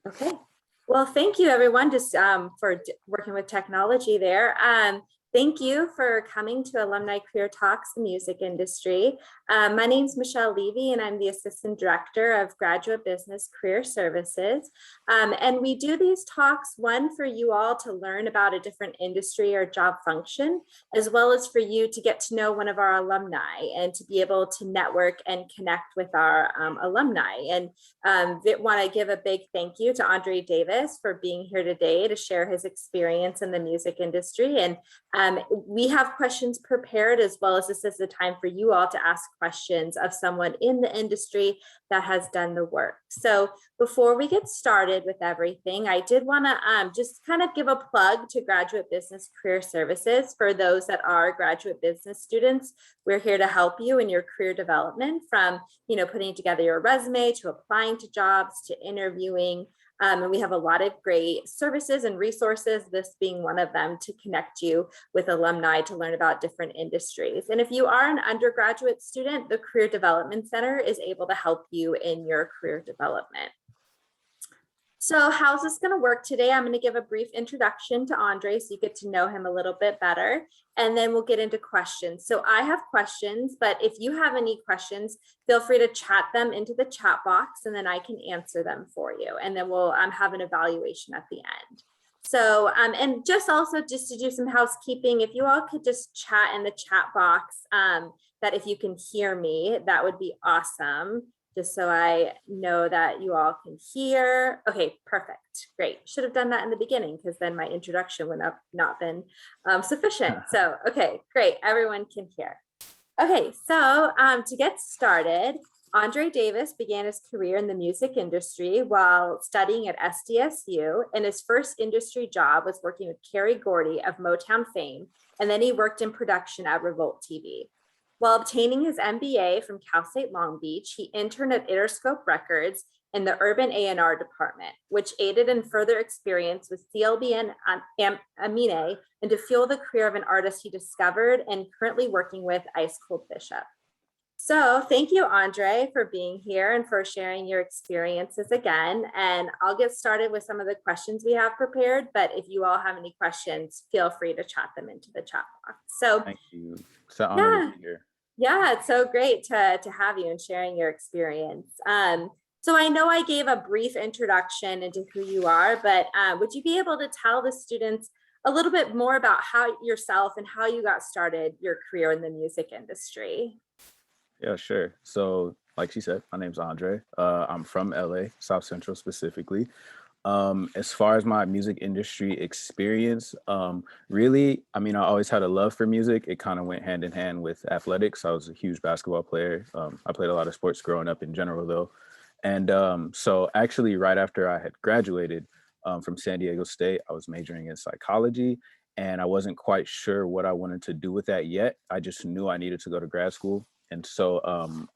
Okay. Well, thank you everyone just for working with technology there. Thank you for coming to Alumni Career Talks, the music industry. My name is Michelle Levy and I'm the Assistant Director of Graduate Business Career Services. And we do these talks, one for you all to learn about a different industry or job function, as well as for you to get to know one of our alumni and to be able to network and connect with our alumni. And want to give a big thank you to André Davis for being here today to share his experience in the music industry. And we have questions prepared, as well as this is the time for you all to ask questions of someone in the industry that has done the work. So before we get started with everything, I did want to just kind of give a plug to Graduate Business Career Services. For those that are graduate business students, we're here to help you in your career development, from putting together your resume to applying to jobs to interviewing. And we have a lot of great services and resources, this being one of them, to connect you with alumni to learn about different industries. And if you are an undergraduate student, the Career Development Center is able to help you in your career development. So how's this going to work today? I'm going to give a brief introduction to André so you get to know him a little bit better, and then we'll get into questions. So I have questions, but if you have any questions, feel free to chat them into the chat box and then I can answer them for you. And then we'll have an evaluation at the end. So, and just to do some housekeeping, if you all could just chat in the chat box that if you can hear me, that would be awesome. Just so I know that you all can hear. Okay, perfect, great. Should have done that in the beginning because then my introduction would have not been sufficient. So, okay, great, everyone can hear. Okay, so to get started, André Davis began his career in the music industry while studying at SDSU, and his first industry job was working with Kerry Gordy of Motown fame, and then he worked in production at REVOLT TV. While obtaining his MBA from Cal State Long Beach, he interned at Interscope Records in the Urban A&R department, which aided in further experience with CLBN Aminé and to fuel the career of an artist he discovered and currently working with ICECOLDBISHOP. So thank you, André, for being here and for sharing your experiences again. And I'll get started with some of the questions we have prepared, but if you all have any questions, feel free to chat them into the chat box. So thank you. It's an honor to be here. Yeah, it's so great to have you and sharing your experience. So I know I gave a brief introduction into who you are, but would you be able to tell the students a little bit more about yourself and how you got started your career in the music industry? Yeah, sure. So like she said, my name's André. I'm from LA, South Central specifically. As far as my music industry experience, really, I mean, I always had a love for music. It kind of went hand in hand with athletics. I was a huge basketball player. I played a lot of sports growing up in general, though. And so actually, right after I had graduated from San Diego State, I was majoring in psychology. And I wasn't quite sure what I wanted to do with that yet. I just knew I needed to go to grad school. And so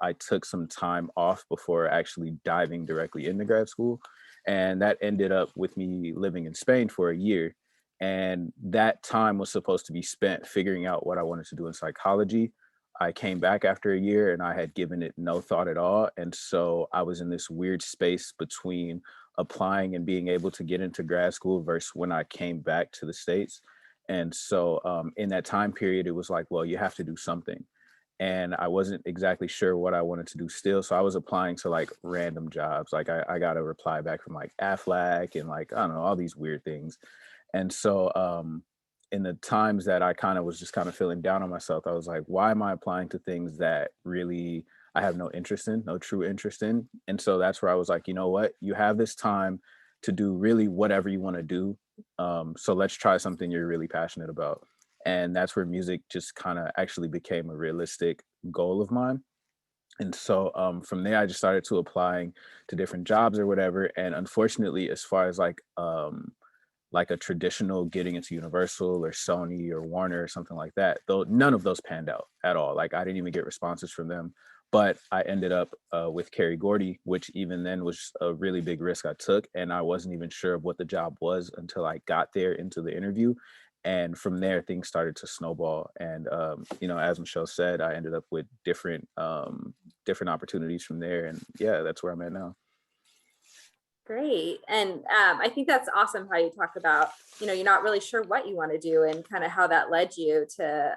I took some time off before actually diving directly into grad school. And that ended up with me living in Spain for a year. And that time was supposed to be spent figuring out what I wanted to do in psychology. I came back after a year and I had given it no thought at all. And so I was in this weird space between applying and being able to get into grad school versus when I came back to the States. And so in that time period, it was like, well, you have to do something. And I wasn't exactly sure what I wanted to do still. So I was applying to like random jobs. Like I got a reply back from like AFLAC and like, I don't know, all these weird things. And so in the times that I kind of was just kind of feeling down on myself, I was like, why am I applying to things that really I have no interest in, no true interest in? And so that's where I was like, you know what, you have this time to do really whatever you want to do. So let's try something you're really passionate about. And that's where music just kind of actually became a realistic goal of mine. And so from there, I just started to applying to different jobs or whatever. And unfortunately, as far as like a traditional getting into Universal or Sony or Warner or something like that, though none of those panned out at all. Like I didn't even get responses from them. But I ended up with Kerry Gordy, which even then was a really big risk I took. And I wasn't even sure of what the job was until I got there into the interview. And from there, things started to snowball. And, as Michelle said, I ended up with different opportunities from there. And yeah, that's where I'm at now. Great. And I think that's awesome how you talk about, you're not really sure what you want to do and kind of how that led you to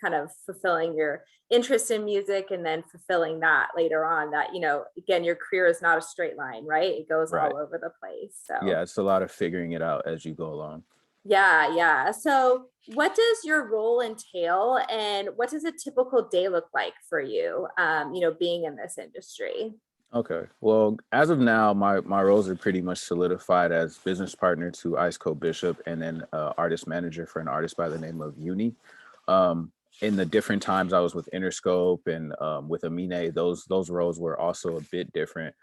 kind of fulfilling your interest in music and then fulfilling that later on that, again, your career is not a straight line, right? It goes Right. all over the place. Yeah, So it's a lot of figuring it out as you go along. yeah, yeah. So what does your role entail and what does a typical day look like for you, being in this industry? Okay. Well, as of now, my roles are pretty much solidified as business partner to ICECOLDBISHOP and then artist manager for an artist by the name of Uni. Um, in the different times I was with Interscope and with Aminé, those roles were also a bit different.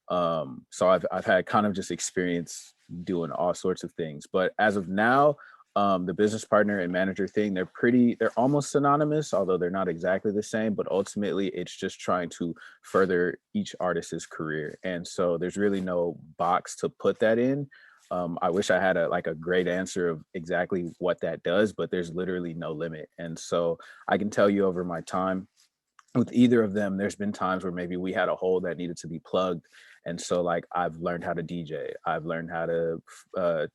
So I've had kind of just experience doing all sorts of things. But as of now, the business partner and manager thing, they're almost synonymous, although they're not exactly the same. But ultimately, it's just trying to further each artist's career. And so there's really no box to put that in. I wish I had a great answer of exactly what that does, but there's literally no limit. And so I can tell you over my time with either of them, there's been times where maybe we had a hole that needed to be plugged. And so like I've learned how to DJ. I've learned how to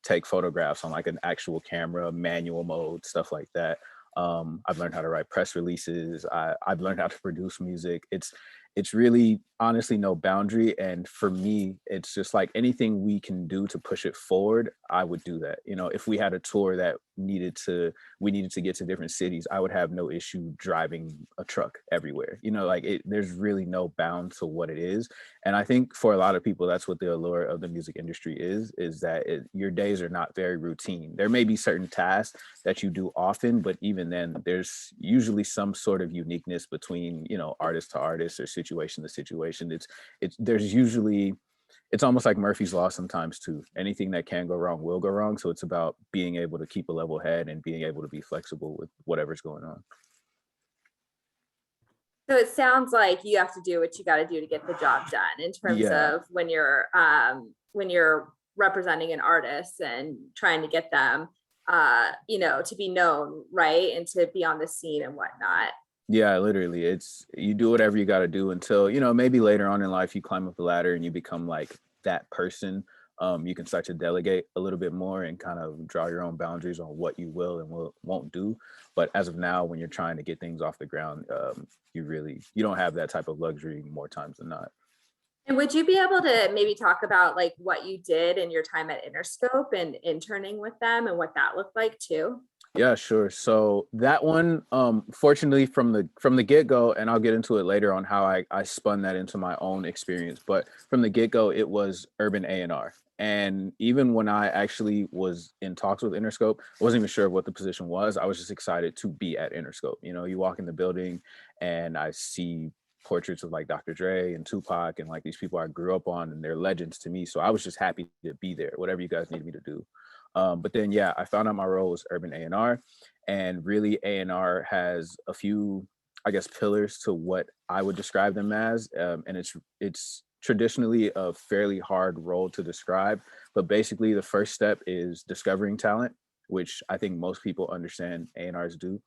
take photographs on like an actual camera, manual mode, stuff like that. I've learned how to write press releases. I've learned how to produce music. It's really honestly no boundary. And for me, it's just like anything we can do to push it forward, I would do that. If we had a tour that we needed to get to different cities, I would have no issue driving a truck everywhere. There's really no bound to what it is. And I think for a lot of people, that's what the allure of the music industry is that your days are not very routine. There may be certain tasks that you do often, but even then there's usually some sort of uniqueness between, artist to artist or situation to situation. It's almost like Murphy's Law sometimes too. Anything that can go wrong will go wrong. So it's about being able to keep a level head and being able to be flexible with whatever's going on. So it sounds like you have to do what you got to do to get the job done in terms Yeah. of when you're representing an artist and trying to get them, to be known, right, and to be on the scene and whatnot. Yeah, literally. You do whatever you got to do until, maybe later on in life you climb up the ladder and you become like that person. You can start to delegate a little bit more and kind of draw your own boundaries on what you will and won't do. But as of now, when you're trying to get things off the ground, you don't have that type of luxury more times than not. And would you be able to maybe talk about like what you did in your time at Interscope and interning with them and what that looked like too? Yeah, sure. So that one, fortunately from the get-go, and I'll get into it later on how I spun that into my own experience, but from the get-go, it was Urban A&R. And even when I actually was in talks with Interscope, I wasn't even sure what the position was. I was just excited to be at Interscope. You walk in the building and I see portraits of like Dr. Dre and Tupac and like these people I grew up on, and they're legends to me. So I was just happy to be there, whatever you guys need me to do. But then, yeah, I found out my role was Urban A&R, and really A&R has a few, I guess, pillars to what I would describe them as. And it's traditionally a fairly hard role to describe, but basically the first step is discovering talent, which I think most people understand A&Rs do.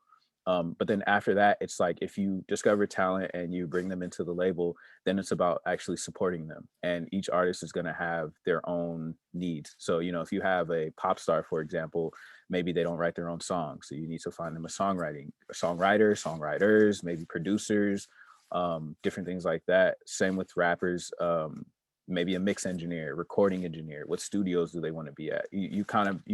But then after that, it's like if you discover talent and you bring them into the label, then it's about actually supporting them. And each artist is going to have their own needs. So, if you have a pop star, for example, maybe they don't write their own songs. So you need to find them a songwriters, maybe producers, different things like that. Same with rappers. Maybe a mix engineer, recording engineer. What studios do they want to be at? You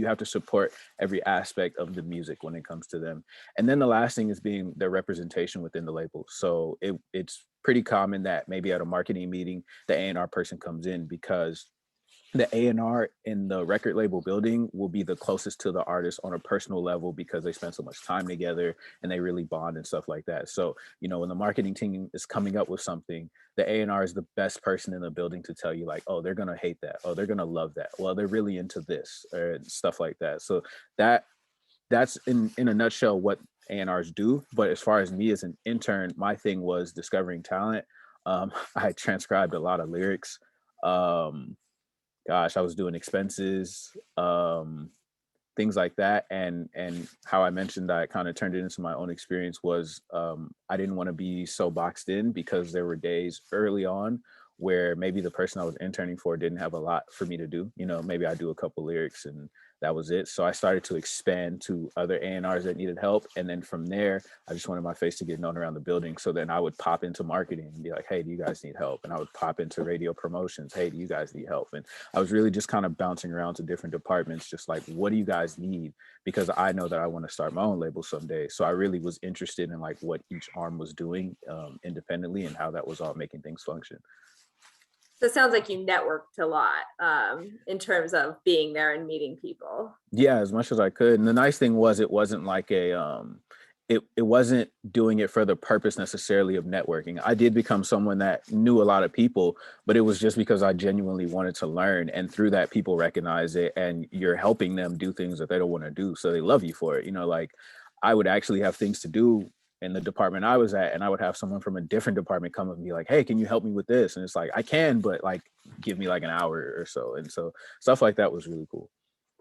have to support every aspect of the music when it comes to them. And then the last thing is being their representation within the label. So it's pretty common that maybe at a marketing meeting, the A&R person comes in because the A&R in the record label building will be the closest to the artist on a personal level because they spend so much time together and they really bond and stuff like that. So, when the marketing team is coming up with something, the A&R is the best person in the building to tell you like, oh, they're going to hate that. Oh, they're going to love that. Well, they're really into this or stuff like that. So that's in a nutshell what A&Rs do. But as far as me as an intern, my thing was discovering talent. I transcribed a lot of lyrics. I was doing expenses, things like that. And how I mentioned I kind of turned it into my own experience was I didn't want to be so boxed in because there were days early on where maybe the person I was interning for didn't have a lot for me to do. You know, maybe I do a couple lyrics and that was it. So I started to expand to other A&Rs that needed help. And then from there, I just wanted my face to get known around the building. So then I would pop into marketing and be like, hey, do you guys need help? And I would pop into radio promotions. Hey, do you guys need help? And I was really just kind of bouncing around to different departments, just like, what do you guys need? Because I know that I want to start my own label someday. So I really was interested in like what each arm was doing independently and how that was all making things function. So it sounds like you networked a lot in terms of being there and meeting people. Yeah, as much as I could. And the nice thing was it wasn't like it wasn't doing it for the purpose necessarily of networking. I did become someone that knew a lot of people, but it was just because I genuinely wanted to learn. And through that, people recognize it and you're helping them do things that they don't want to do. So they love you for it. You know, like I would actually have things to do in the department I was at, and I would have someone from a different department come up and be like, hey, can you help me with this? And it's like, I can, but like, give me like an hour or so. And so stuff like that was really cool.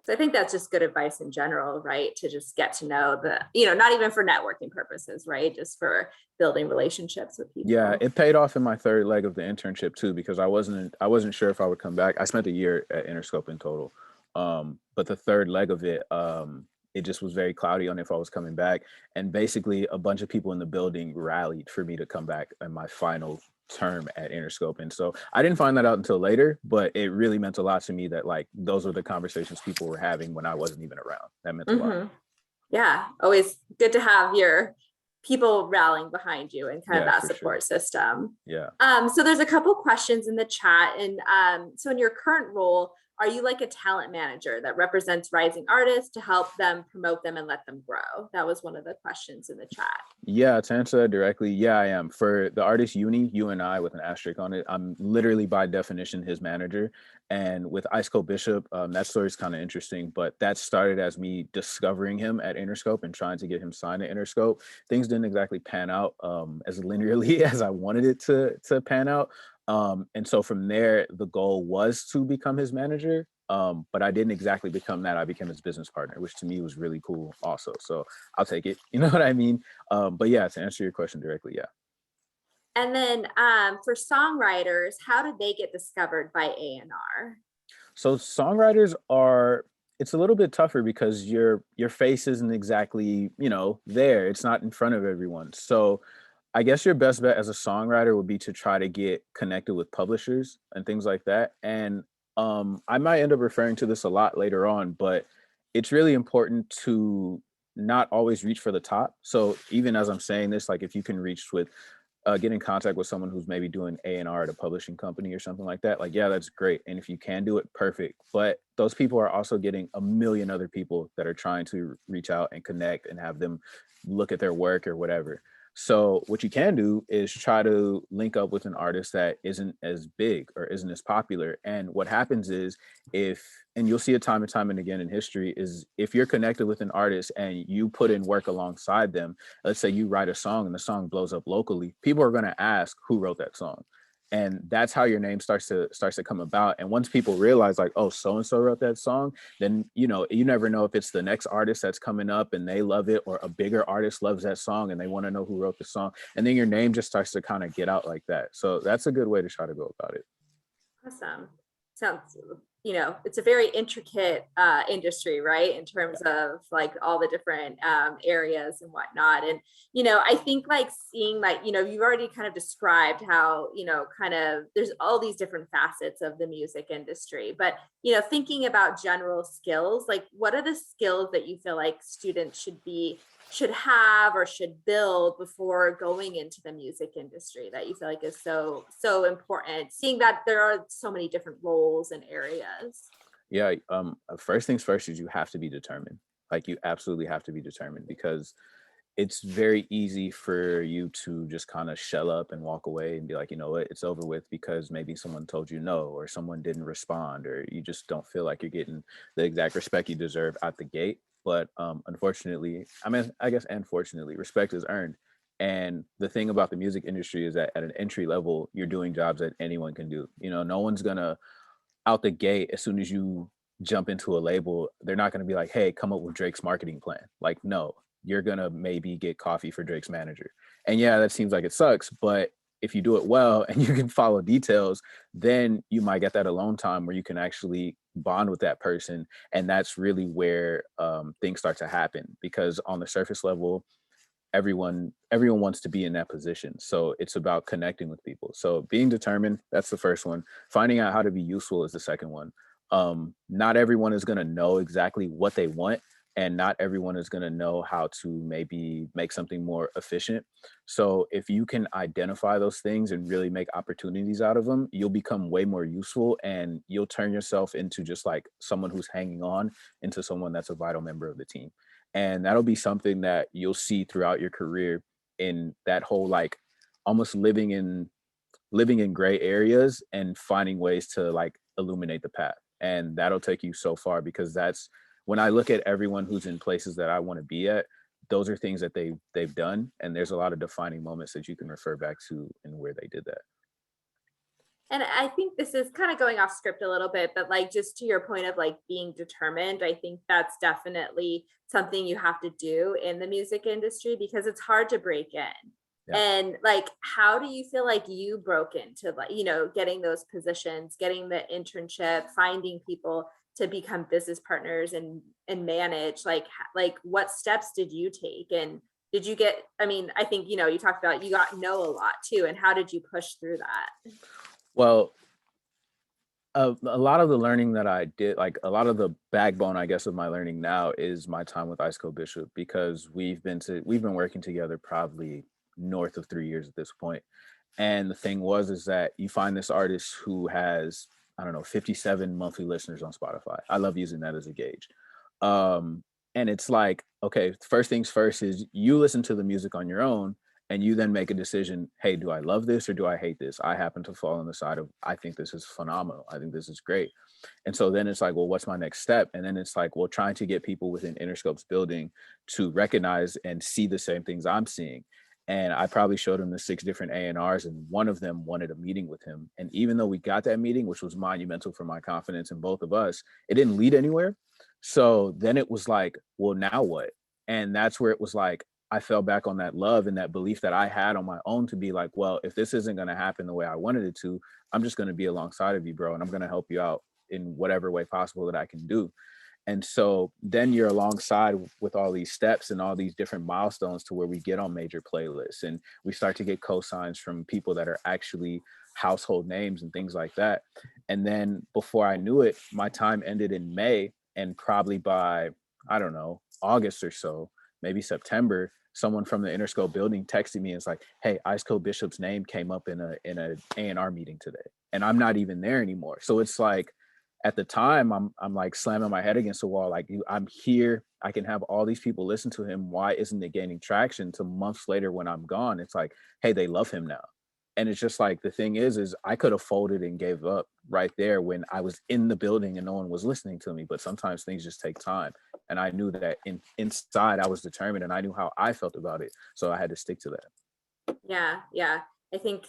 So I think that's just good advice in general, right? To just get to know not even for networking purposes, right? Just for building relationships with people. Yeah, it paid off in my third leg of the internship too, because I wasn't sure if I would come back. I spent a year at Interscope in total. But the third leg of it, it just was very cloudy on if I was coming back. And basically a bunch of people in the building rallied for me to come back in my final term at Interscope. And so I didn't find that out until later, but it really meant a lot to me that like, those were the conversations people were having when I wasn't even around. That meant a lot. Yeah, always good to have your people rallying behind you and kind of that support system. Yeah. So there's a couple questions in the chat. And so in your current role, are you like a talent manager that represents rising artists to help them promote them and let them grow? That was one of the questions in the chat. Yeah, to answer that directly, yeah, I am. For the artist UNI with an asterisk on it, I'm literally by definition his manager. And with ICECOLDBISHOP, that story is kind of interesting, but that started as me discovering him at Interscope and trying to get him signed to Interscope. Things didn't exactly pan out as linearly as I wanted it to pan out. And so from there, the goal was to become his manager, but I didn't exactly become that. I became his business partner, which to me was really cool also. So I'll take it, you know what I mean? But yeah, to answer your question directly, yeah. And then for songwriters, how did they get discovered by A&R? So songwriters it's a little bit tougher because your face isn't exactly, there. It's not in front of everyone. So I guess your best bet as a songwriter would be to try to get connected with publishers and things like that. And I might end up referring to this a lot later on, but it's really important to not always reach for the top. So even as I'm saying this, like if you can get in contact with someone who's maybe doing A&R at a publishing company or something like that, like, yeah, that's great. And if you can do it, perfect. But those people are also getting a million other people that are trying to reach out and connect and have them look at their work or whatever. So what you can do is try to link up with an artist that isn't as big or isn't as popular. And what happens is and you'll see it time and time and again in history, is if you're connected with an artist and you put in work alongside them, let's say you write a song and the song blows up locally, people are going to ask who wrote that song. And that's how your name starts to come about. And once people realize like, oh, so-and-so wrote that song, then, you never know if it's the next artist that's coming up and they love it, or a bigger artist loves that song and they want to know who wrote the song. And then your name just starts to kind of get out like that. So that's a good way to try to go about it. Awesome. Sounds, it's a very intricate industry, right? In terms of like all the different areas and whatnot. And, I think like seeing like, you've already kind of described how, kind of there's all these different facets of the music industry, but, thinking about general skills, like what are the skills that you feel like students should have or should build before going into the music industry that you feel like is so important, seeing that there are so many different roles and areas? Yeah, first things first is you have to be determined. Like you absolutely have to be determined, because it's very easy for you to just kind of shell up and walk away and be like, you know what, it's over with, because maybe someone told you no, or someone didn't respond, or you just don't feel like you're getting the exact respect you deserve out the gate. But unfortunately, unfortunately, respect is earned. And the thing about the music industry is that at an entry level, you're doing jobs that anyone can do. No one's gonna out the gate, as soon as you jump into a label, they're not gonna be like, hey, come up with Drake's marketing plan. Like, no, you're gonna maybe get coffee for Drake's manager. And yeah, that seems like it sucks, but if you do it well and you can follow details, then you might get that alone time where you can actually bond with that person. And that's really where things start to happen, because on the surface level, everyone wants to be in that position. So it's about connecting with people. So being determined, that's the first one. Finding out how to be useful is the second one. Not everyone is going to know exactly what they want, and not everyone is going to know how to maybe make something more efficient. So if you can identify those things and really make opportunities out of them, you'll become way more useful, and you'll turn yourself into just like someone who's hanging on, into someone that's a vital member of the team. And that'll be something that you'll see throughout your career, in that whole like almost living in gray areas and finding ways to like illuminate the path. And that'll take you so far, because that's when I look at everyone who's in places that I want to be at, those are things that they've done. And there's a lot of defining moments that you can refer back to and where they did that. And I think this is kind of going off script a little bit, but like just to your point of like being determined, I think that's definitely something you have to do in the music industry, because it's hard to break in. Yeah. And like, how do you feel like you broke into, like, you know, getting those positions, getting the internship, finding people to become business partners and manage, like what steps did you take? And did you get, I mean, I think, you know, you talked about you got know a lot too, and how did you push through that? Well, a lot of the learning that I did, like a lot of the backbone, I guess, of my learning now is my time with ICECOLDBISHOP, because we've been working together probably north of 3 years at this point. And the thing is that you find this artist who has, I don't know, 57 monthly listeners on Spotify. I love using that as a gauge. And it's like, okay, first things first is you listen to the music on your own, and you then make a decision. Hey, do I love this or do I hate this? I happen to fall on the side of, I think this is phenomenal. I think this is great. And so then it's like, well, what's my next step? And then it's like, well, trying to get people within Interscope's building to recognize and see the same things I'm seeing. And I probably showed him the 6 different A&Rs, and one of them wanted a meeting with him. And even though we got that meeting, which was monumental for my confidence in both of us, it didn't lead anywhere. So then it was like, well, now what? And that's where it was like, I fell back on that love and that belief that I had on my own, to be like, well, if this isn't going to happen the way I wanted it to, I'm just going to be alongside of you, bro. And I'm going to help you out in whatever way possible that I can do. And so then you're alongside with all these steps and all these different milestones to where we get on major playlists, and we start to get cosigns from people that are actually household names and things like that. And then before I knew it, my time ended in May. And probably by, I don't know, August or so, maybe September, someone from the Interscope building texted me and it's like, hey, ICECOLDBISHOP's name came up in a A&R meeting today. And I'm not even there anymore. So it's like, at the time, I'm like slamming my head against the wall. Like, I'm here. I can have all these people listen to him. Why isn't it gaining traction? To months later when I'm gone, it's like, hey, they love him now. And it's just like, the thing is I could have folded and gave up right there when I was in the building and no one was listening to me. But sometimes things just take time. And I knew that inside I was determined, and I knew how I felt about it. So I had to stick to that. Yeah. I think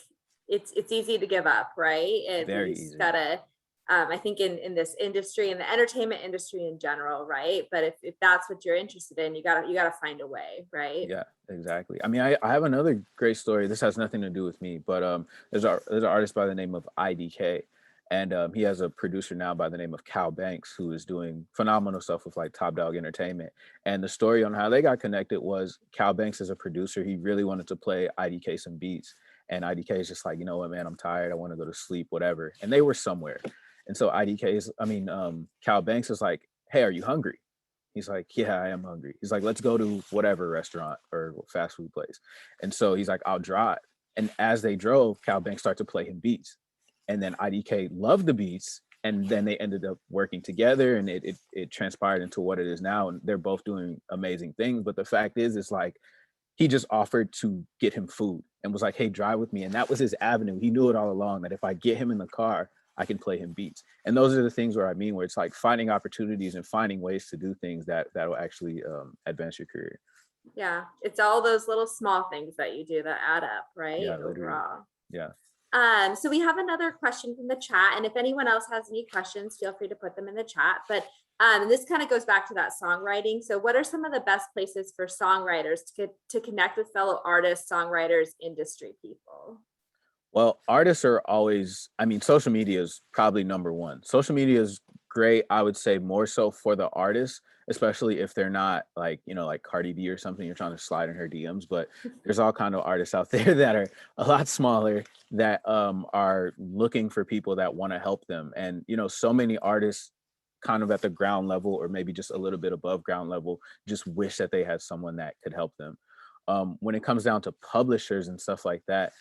it's easy to give up, right? And Very you just easy. gotta, I think in this industry, in the entertainment industry in general, right? But if that's what you're interested in, you gotta find a way, right? Yeah, exactly. I mean, I have another great story. This has nothing to do with me, but there's an artist by the name of IDK, and he has a producer now by the name of Cal Banks, who is doing phenomenal stuff with like Top Dog Entertainment. And the story on how they got connected was, Cal Banks is a producer. He really wanted to play IDK some beats, and IDK is just like, you know what, man, I'm tired. I want to go to sleep, whatever. And they were somewhere. And so Cal Banks is like, hey, are you hungry? He's like, yeah, I am hungry. He's like, let's go to whatever restaurant or fast food place. And so he's like, I'll drive. And as they drove, Cal Banks started to play him beats. And then IDK loved the beats. And then they ended up working together, and it transpired into what it is now. And they're both doing amazing things. But the fact is, it's like, he just offered to get him food and was like, hey, drive with me. And that was his avenue. He knew it all along, that if I get him in the car, I can play him beats. And those are the things where it's like finding opportunities and finding ways to do things that will actually advance your career. Yeah, it's all those little small things that you do that add up, right? Yeah, literally. Overall. Yeah. So we have another question from the chat, and if anyone else has any questions, feel free to put them in the chat. But this kind of goes back to that songwriting. So what are some of the best places for songwriters to connect with fellow artists, songwriters, industry people? Well, artists are always, I mean, social media is probably number one. Social media is great, I would say more so for the artists, especially if they're not like, you know, like Cardi B or something, you're trying to slide in her DMs, but there's all kind of artists out there that are a lot smaller that are looking for people that want to help them. And, you know, so many artists kind of at the ground level or maybe just a little bit above ground level just wish that they had someone that could help them. When it comes down to publishers and stuff like that,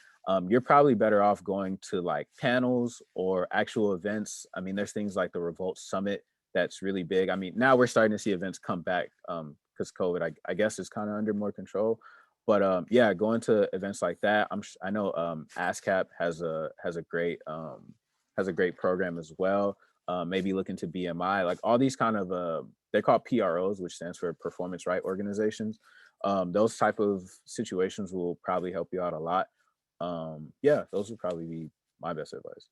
you're probably better off going to like panels or actual events. I mean, there's things like the Revolt Summit that's really big. I mean, now we're starting to see events come back because COVID, I guess, is kind of under more control. But yeah, going to events like that, I know ASCAP has a great program as well. Maybe look into BMI, like all these kind of they're called PROs, which stands for Performance Right Organizations. Those type of situations will probably help you out a lot. Yeah, those would probably be my best advice.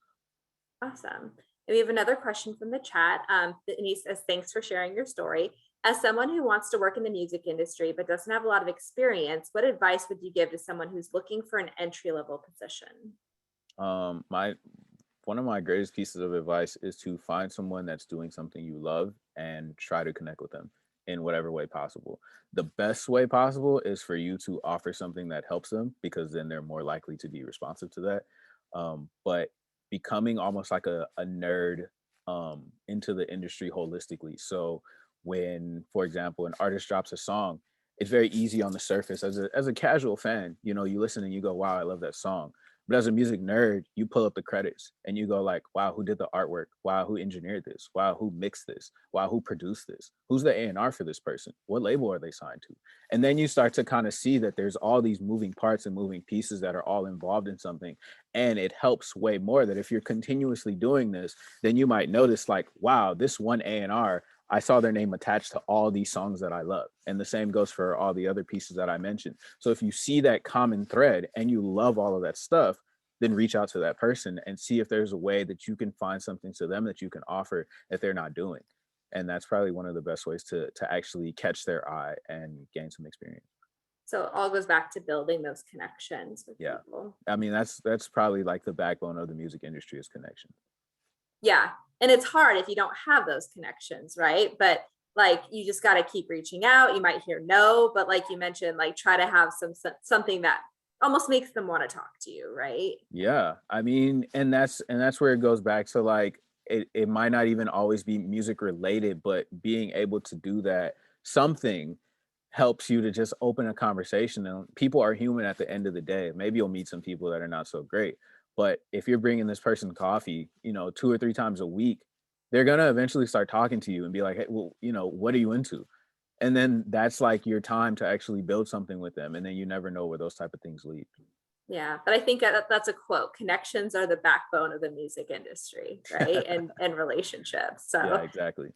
Awesome. And we have another question from the chat. Denise says, thanks for sharing your story. As someone who wants to work in the music industry but doesn't have a lot of experience, what advice would you give to someone who's looking for an entry-level position? My one of my greatest pieces of advice is to find someone that's doing something you love and try to connect with them in whatever way possible. The best way possible is for you to offer something that helps them because then they're more likely to be responsive to that. But becoming almost like a nerd into the industry holistically. So when, for example, an artist drops a song, it's very easy on the surface as a casual fan, you know, you listen and you go, wow, I love that song. But as a music nerd, you pull up the credits and you go like, wow, who did the artwork? Wow, who engineered this? Wow, who mixed this? Wow, who produced this? Who's the A&R for this person? What label are they signed to? And then you start to kind of see that there's all these moving parts and moving pieces that are all involved in something. And it helps way more that if you're continuously doing this, then you might notice like, wow, this one A&R, I saw their name attached to all these songs that I love. And the same goes for all the other pieces that I mentioned. So if you see that common thread and you love all of that stuff, then reach out to that person and see if there's a way that you can find something to them that you can offer that they're not doing. And that's probably one of the best ways to actually catch their eye and gain some experience. So it all goes back to building those connections with Yeah. people. I mean, that's probably like the backbone of the music industry is connection. Yeah. And it's hard if you don't have those connections, right? But like you just got to keep reaching out. You might hear no, but like you mentioned, like try to have something that almost makes them want to talk to you, right? Yeah. I mean, and that's where it goes back to like it might not even always be music related, but being able to do that something helps you to just open a conversation. And people are human at the end of the day. Maybe you'll meet some people that are not so great, but if you're bringing this person coffee, you know, 2 or 3 times a week, they're going to eventually start talking to you and be like, hey, well, you know, what are you into? And then that's like your time to actually build something with them. And then you never know where those type of things lead. Yeah, but I think that's a quote. Connections are the backbone of the music industry, right? And relationships. Yeah, So, exactly.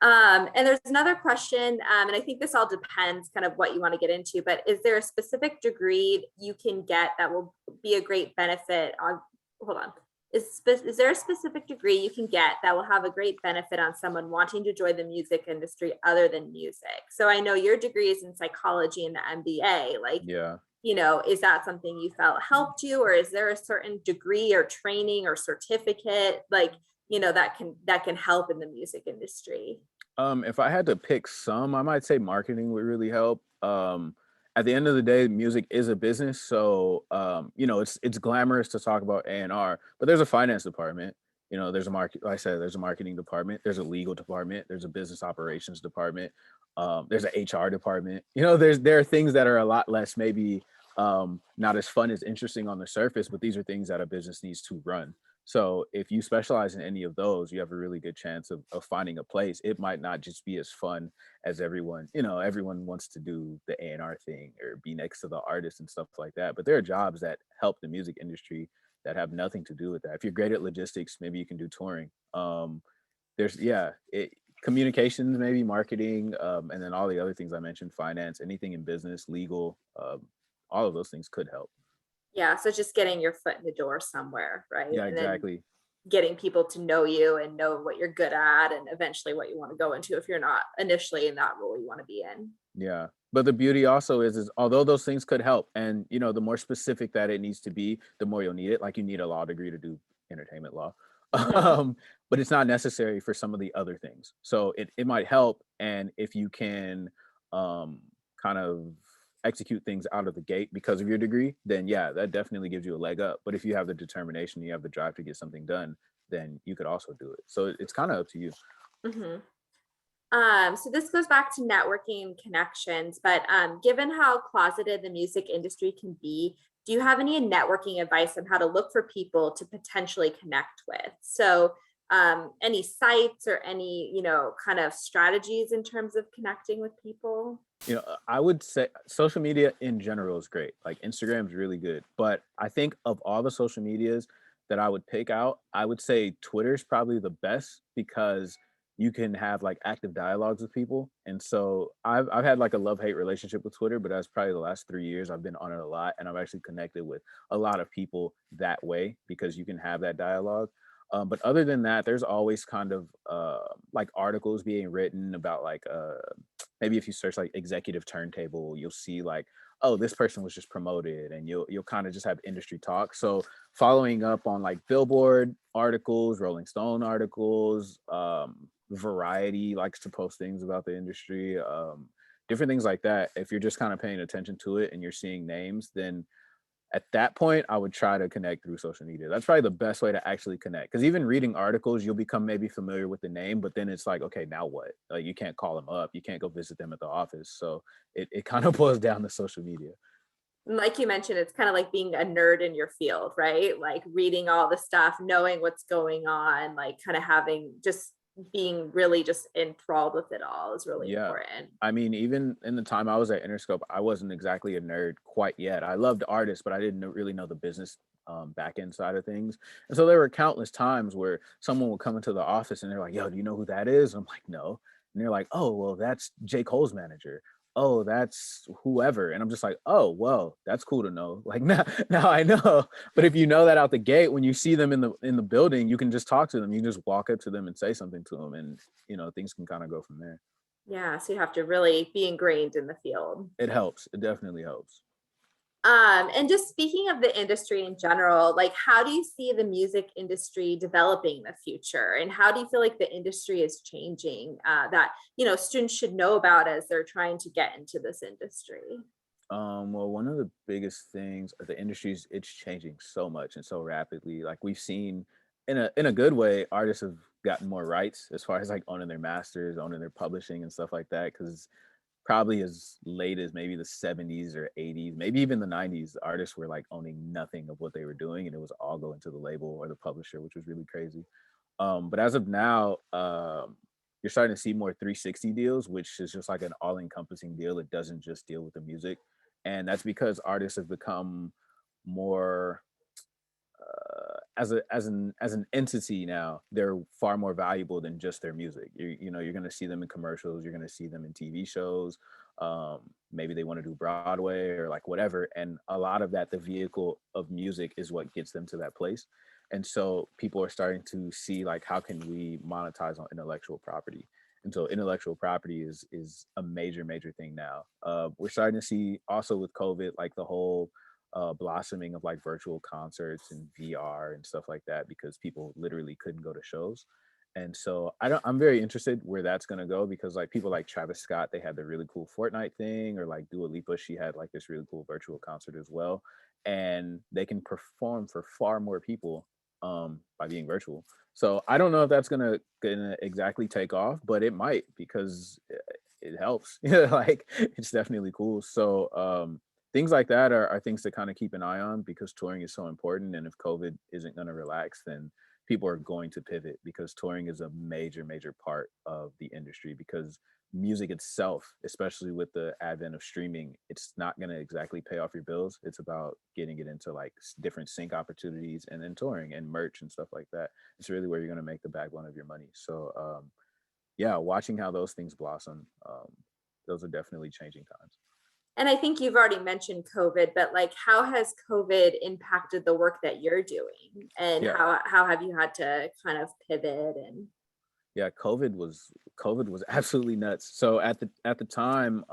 and there's another question, and I think this all depends kind of what you want to get into, but is there a specific degree you can get that will be a great benefit on, hold on. Is there a specific degree you can get that will have a great benefit on someone wanting to join the music industry other than music? So I know your degree is in psychology and the MBA, like, Yeah. you know, is that something you felt helped you, or is there a certain degree or training or certificate, like, you know, that can help in the music industry? If I had to pick some, I might say marketing would really help. At the end of the day, music is a business, so you know, it's glamorous to talk about A&R, but there's a finance department. You know, there's a market. Like I said, there's a marketing department. There's a legal department. There's a business operations department. There's an HR department. You know, there are things that are a lot less maybe not as fun as interesting on the surface, but these are things that a business needs to run. So if you specialize in any of those, you have a really good chance of finding a place. It might not just be as fun as everyone, you know, everyone wants to do the A&R thing or be next to the artist and stuff like that. But there are jobs that help the music industry that have nothing to do with that. If you're great at logistics, maybe you can do touring. There's, yeah, communications, maybe marketing, and then all the other things I mentioned, finance, anything in business, legal, all of those things could help. Yeah, so just getting your foot in the door somewhere, right? Yeah, And then exactly. getting people to know you and know what you're good at and eventually what you want to go into if you're not initially in that role you want to be in. Yeah. But the beauty also is although those things could help, and you know, the more specific that it needs to be, the more you'll need it. Like you need a law degree to do entertainment law. Mhm. But it's not necessary for some of the other things. So it might help. And if you can um kind of execute things out of the gate because of your degree, then yeah, that definitely gives you a leg up. But if you have the determination, you have the drive to get something done, then you could also do it. So it's kind of up to you. Mhm. So this goes back to networking and connections, but given how closeted the music industry can be, do you have any networking advice on how to look for people to potentially connect with? So any sites or any, kind of strategies in terms of connecting with people? You know, I would say social media in general is great. Like Instagram's really good, but I think of all the social medias that I would pick out, I would say Twitter's probably the best because you can have like active dialogues with people. And so I've had like a love-hate relationship with Twitter, but that's probably the last 3 years I've been on it a lot, and I've actually connected with a lot of people that way because you can have that dialogue. But other than that, there's always kind of like articles being written about like maybe if you search like executive turntable, you'll see like, oh, this person was just promoted, and you'll kind of just have industry talk. So following up on like Billboard articles, Rolling Stone articles, Variety likes to post things about the industry, different things like that. If you're just kind of paying attention to it and you're seeing names, then at that point, I would try to connect through social media. That's probably the best way to actually connect. Because even reading articles, you'll become maybe familiar with the name, but then it's like, okay, now what? Like you can't call them up, you can't go visit them at the office. So it kind of boils down to social media. Like you mentioned, it's kind of like being a nerd in your field, right? Like reading all the stuff, knowing what's going on, like kind of having just being really just enthralled with it all is really Yeah. important. I mean, even in the time I was at Interscope, I wasn't exactly a nerd quite yet. I loved artists, but I didn't really know the business back end side of things. And so there were countless times where someone would come into the office and they're like, yo, do you know who that is? I'm like, no. And they're like, oh, well, that's J. Cole's manager. Oh, that's whoever. And I'm just like, oh, well, that's cool to know. Like now I know. But if you know that out the gate, when you see them in the building, you can just talk to them. You can just walk up to them and say something to them, and you know, things can kind of go from there. Yeah, so you have to really be ingrained in the field. It helps. It definitely helps. And just speaking of the industry in general, like how do you see the music industry developing in the future? And how do you feel like the industry is changing that, students should know about as they're trying to get into this industry? Well, one of the biggest things of the industry is it's changing so much and so rapidly. Like we've seen in a good way, artists have gotten more rights as far as like owning their masters, owning their publishing and stuff like that. Cause probably as late as maybe the 70s or 80s, maybe even the 90s, artists were like owning nothing of what they were doing, and it was all going to the label or the publisher, which was really crazy. But as of now, you're starting to see more 360 deals, which is just like an all-encompassing deal. It doesn't just deal with the music, and that's because artists have become more as an entity now. They're far more valuable than just their music. You're going to see them in commercials, you're going to see them in TV shows, maybe they want to do Broadway or like whatever, and a lot of that, the vehicle of music is what gets them to that place. And so people are starting to see like, how can we monetize on intellectual property? And so intellectual property is a major thing now. We're starting to see also with COVID, like the whole blossoming of like virtual concerts and VR and stuff like that, because people literally couldn't go to shows. And so I'm very interested where that's gonna go, because like people like Travis Scott, they had the really cool Fortnite thing, or like Dua Lipa, she had like this really cool virtual concert as well. And they can perform for far more people by being virtual. So I don't know if that's gonna exactly take off, but it might, because it helps. Like it's definitely cool. So things like that are things to kind of keep an eye on, because touring is so important. And if COVID isn't going to relax, then people are going to pivot, because touring is a major part of the industry. Because music itself, especially with the advent of streaming, it's not going to exactly pay off your bills. It's about getting it into like different sync opportunities, and then touring and merch and stuff like that. It's really where you're going to make the backbone of your money. So yeah, watching how those things blossom, those are definitely changing times. And I think you've already mentioned COVID, but like, how has COVID impacted the work that you're doing, and Yeah. how have you had to kind of pivot and? Yeah, COVID was absolutely nuts. So at the time,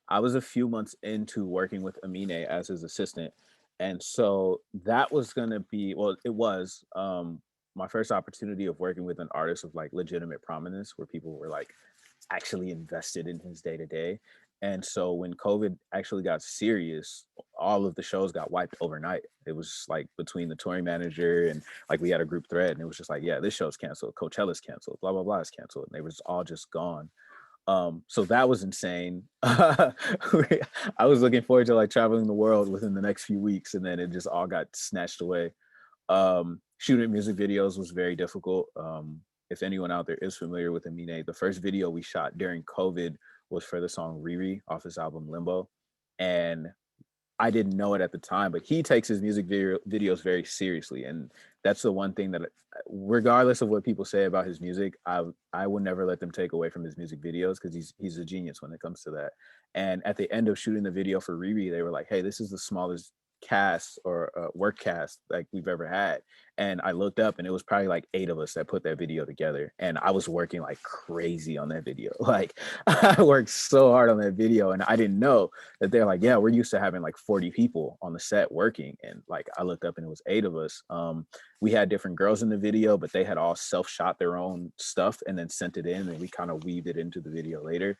I was a few months into working with Aminé as his assistant. And so that was gonna be, well, it was my first opportunity of working with an artist of like legitimate prominence where people were like actually invested in his day to day. And so when COVID actually got serious, all of the shows got wiped overnight. It was like between the touring manager and like we had a group thread and it was just like, yeah, this show's canceled, Coachella's canceled, blah blah blah is canceled, and they was all just gone. So that was insane. I was looking forward to like traveling the world within the next few weeks, and then it just all got snatched away. Shooting music videos was very difficult. If anyone out there is familiar with Aminé, the first video we shot during COVID was for the song Riri off his album Limbo. And I didn't know it at the time, but he takes his videos very seriously. And that's the one thing that, regardless of what people say about his music, I will never let them take away from his music videos, because he's a genius when it comes to that. And at the end of shooting the video for Riri, they were like, "Hey, this is the smallest cast or work cast like we've ever had." And I looked up and it was probably like 8 of us that put that video together, and I was working like crazy on that video. Like I worked so hard on that video, and I didn't know that they're like, "Yeah, we're used to having like 40 people on the set working." And like I looked up and it was 8 of us. We had different girls in the video, but they had all self-shot their own stuff and then sent it in, and we kind of weaved it into the video later.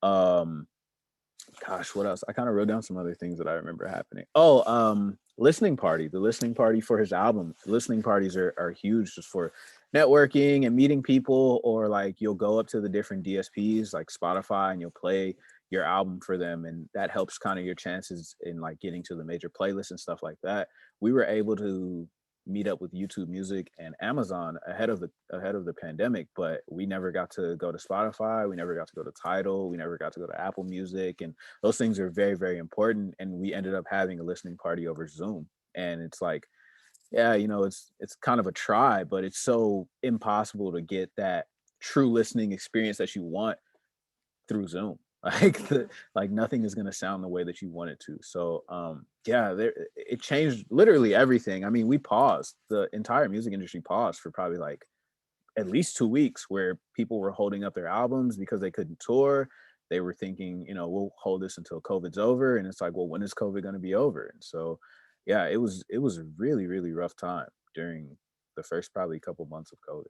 um Gosh, what else? I kind of wrote down some other things that I remember happening. Oh, listening party. The listening party for his album. Listening parties are huge just for networking and meeting people, or like you'll go up to the different DSPs like Spotify and you'll play your album for them, and that helps kind of your chances in like getting to the major playlists and stuff like that. We were able to meet up with YouTube Music and Amazon ahead of the pandemic, but we never got to go to Spotify, we never got to go to Tidal, we never got to go to Apple Music, and those things are very, very important. And we ended up having a listening party over Zoom. And it's like, yeah, it's kind of a try, but it's so impossible to get that true listening experience that you want through Zoom. Like nothing is gonna sound the way that you want it to. So yeah, it changed literally everything. I mean, we paused, the entire music industry paused for probably like at least 2 weeks, where people were holding up their albums because they couldn't tour. They were thinking, we'll hold this until COVID's over. And it's like, well, when is COVID gonna be over? And so yeah, it was a really, really rough time during the first probably couple months of COVID.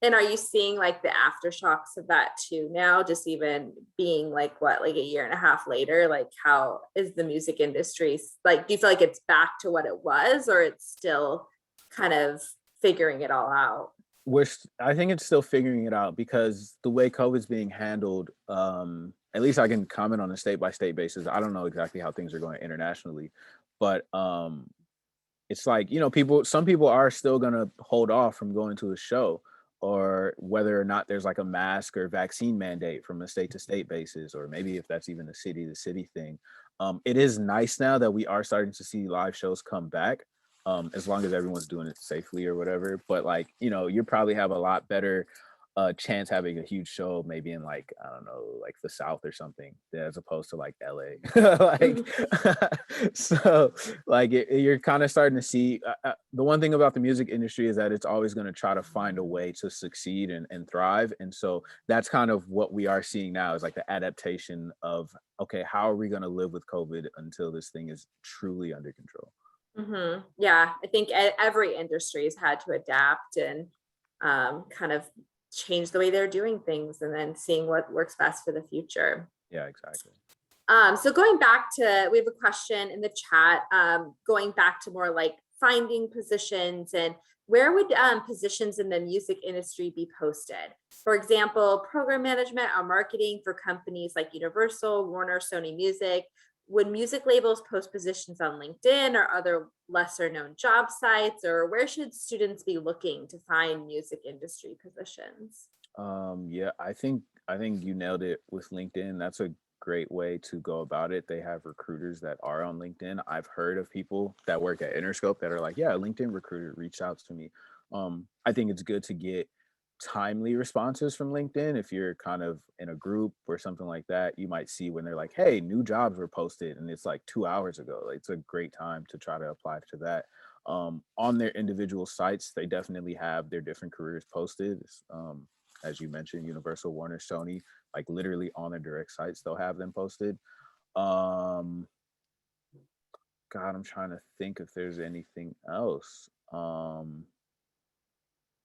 And are you seeing like the aftershocks of that too now, just even being like what, like a year and a half later? Like, how is the music industry, like, do you feel like it's back to what it was, or it's still kind of figuring it all out? I think it's still figuring it out, because the way COVID's being handled, at least I can comment on a state by state basis. I don't know exactly how things are going internationally, but it's like, some people are still gonna hold off from going to a show, or whether or not there's like a mask or vaccine mandate from a state to state basis, or maybe if that's even a city to city thing. It is nice now that we are starting to see live shows come back, as long as everyone's doing it safely or whatever. But like, you probably have a lot better chance having a huge show maybe in like, I don't know, like the South or something, as opposed to like LA. Like so like you're kind of starting to see the one thing about the music industry is that it's always going to try to find a way to succeed and thrive. And so that's kind of what we are seeing now, is like the adaptation of, okay, how are we going to live with COVID until this thing is truly under control? Yeah, I think every industry has had to adapt and kind of change the way they're doing things, and then seeing what works best for the future. Yeah, exactly. So going back to, we have a question in the chat, going back to more like finding positions, and where would positions in the music industry be posted? For example, program management or marketing for companies like Universal, Warner, Sony Music. Would music labels post positions on LinkedIn or other lesser known job sites, or where should students be looking to find music industry positions? Yeah, I think you nailed it with LinkedIn. That's a great way to go about it. They have recruiters that are on LinkedIn. I've heard of people that work at Interscope that are like, yeah, LinkedIn recruiter reached out to me. I think it's good to get timely responses from LinkedIn. If you're kind of in a group or something like that, you might see when they're like, hey, new jobs were posted and it's like 2 hours ago. Like, it's a great time to try to apply to that. On their individual sites, they definitely have their different careers posted. As you mentioned, Universal, Warner, Sony, like literally on their direct sites, they'll have them posted. God, I'm trying to think if there's anything else.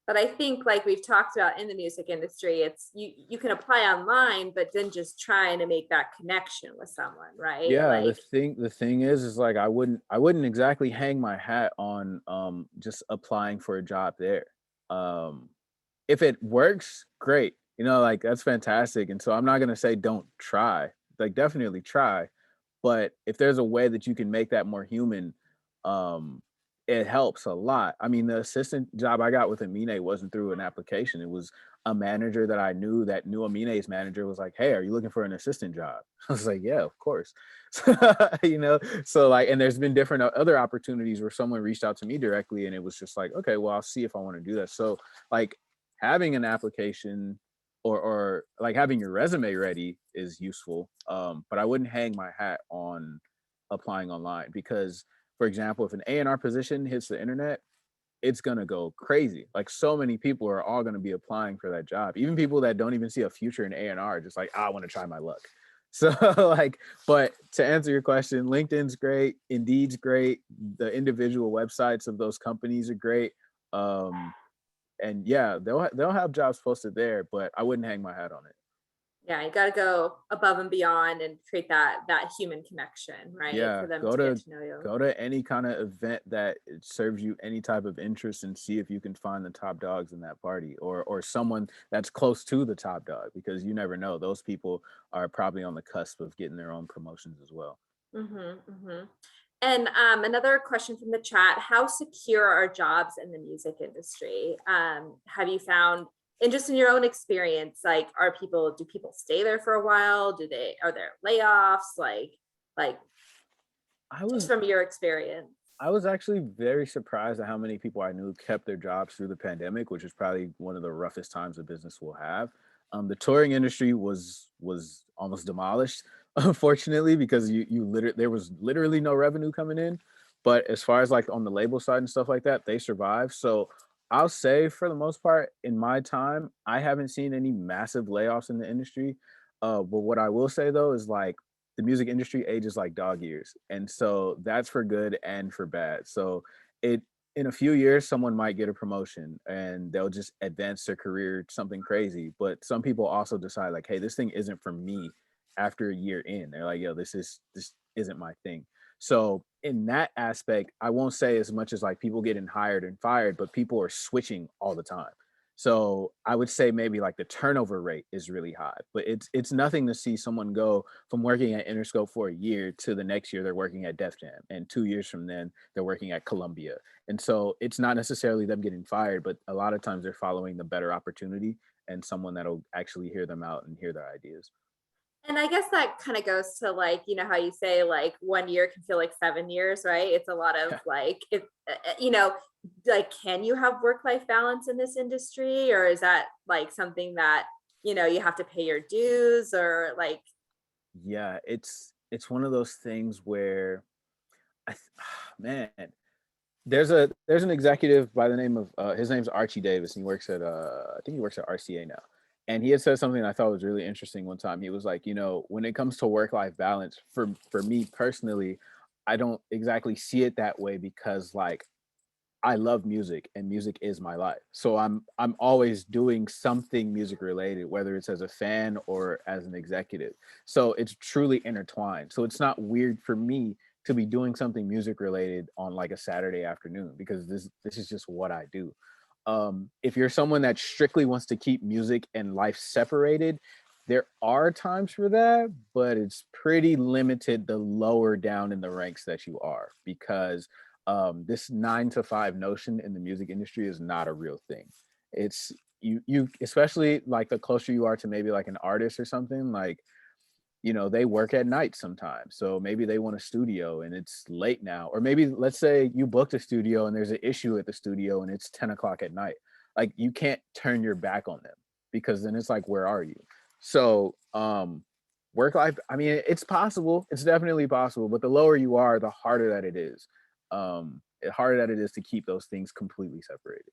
But I think, like we've talked about in the music industry, it's you can apply online, but then just trying to make that connection with someone, right? Yeah, Like, the thing is like I wouldn't exactly hang my hat on just applying for a job there. Um if it works, great. You know, like that's fantastic. And so I'm not gonna say don't try. Like definitely try. But if there's a way that you can make that more human, um, it helps a lot. I mean, the assistant job I got with Aminé wasn't through an application. It was a manager that I knew that knew Aminé's manager was like, hey, are you looking for an assistant job? I was like, yeah, of course. You know, so like, and there's been different other opportunities where someone reached out to me directly and it was just like, okay, well, I'll see if I want to do that. So like having an application or like having your resume ready is useful. But I wouldn't hang my hat on applying online because, for example, if an A&R position hits the internet, it's gonna go crazy. Like so many people are all gonna be applying for that job. Even people that don't even see a future in A&R, just like, I want to try my luck. So like, but to answer your question, LinkedIn's great, Indeed's great, the individual websites of those companies are great. Um, and yeah, they'll have jobs posted there, but I wouldn't hang my hat on it. yeah, you got to go above and beyond and create that human connection, right? Yeah, For them go to get to to know you. go to any kind of event that it serves you any type of interest and see if you can find the top dogs in that party or someone that's close to the top dog because you never know. Those people are probably on the cusp of getting their own promotions as well. And another question from the chat: how secure are jobs in the music industry? Have you found, and just in your own experience, like, do people stay there for a while? Are there layoffs? Like I just was from your experience. I was actually very surprised at how many people I knew kept their jobs through the pandemic, which is probably one of the roughest times a business will have. The touring industry was almost demolished, unfortunately, because you literally there was literally no revenue coming in. But as far as like on the label side and stuff like that, they survived. So I'll say for the most part, in my time, I haven't seen any massive layoffs in the industry. But what I will say though is like the music industry ages like dog years. And so that's for good and for bad. So it in a few years, someone might get a promotion and they'll just advance their career something crazy. But some people also decide like, hey, this thing isn't for me after a year in. They're like, yo, this isn't my thing. So in that aspect, I won't say as much as like people getting hired and fired, but people are switching all the time. So I would say maybe like the turnover rate is really high, but it's nothing to see someone go from working at Interscope for a year to the next year they're working at Def Jam, and 2 years from then they're working at Columbia. And so it's not necessarily them getting fired, but a lot of times they're following the better opportunity and someone that'll actually hear them out and hear their ideas. And I guess that kind of goes to, like, you know, how you say like 1 year can feel like 7 years, right? It's a lot of like, you know, like, can you have work-life balance in this industry, or is that like something that, you know, you have to pay your dues, or like, Yeah, it's one of those things where man, there's an executive by the name of his name's Archie Davis, and he works at I think he works at RCA now. And he had said something I thought was really interesting one time. He was like, you know, when it comes to work-life balance, for me personally, I don't exactly see it that way because like I love music and music is my life. So I'm always doing something music related, whether it's as a fan or as an executive. So it's truly intertwined. So it's not weird for me to be doing something music related on like a Saturday afternoon because this is just what I do. If you're someone that strictly wants to keep music and life separated, there are times for that, but it's pretty limited the lower down in the ranks that you are because this 9 to 5 notion in the music industry is not a real thing. It's you especially like the closer you are to maybe like an artist or something like you know they work at night sometimes, so maybe they want a studio and it's late now, or maybe let's say you booked a studio and there's an issue at the studio and it's 10 o'clock at night. like you can't turn your back on them, because then it's like, where are you? So work life, I mean, it's possible, it's definitely possible, but the lower you are, the harder that it is. The harder that it is to keep those things completely separated.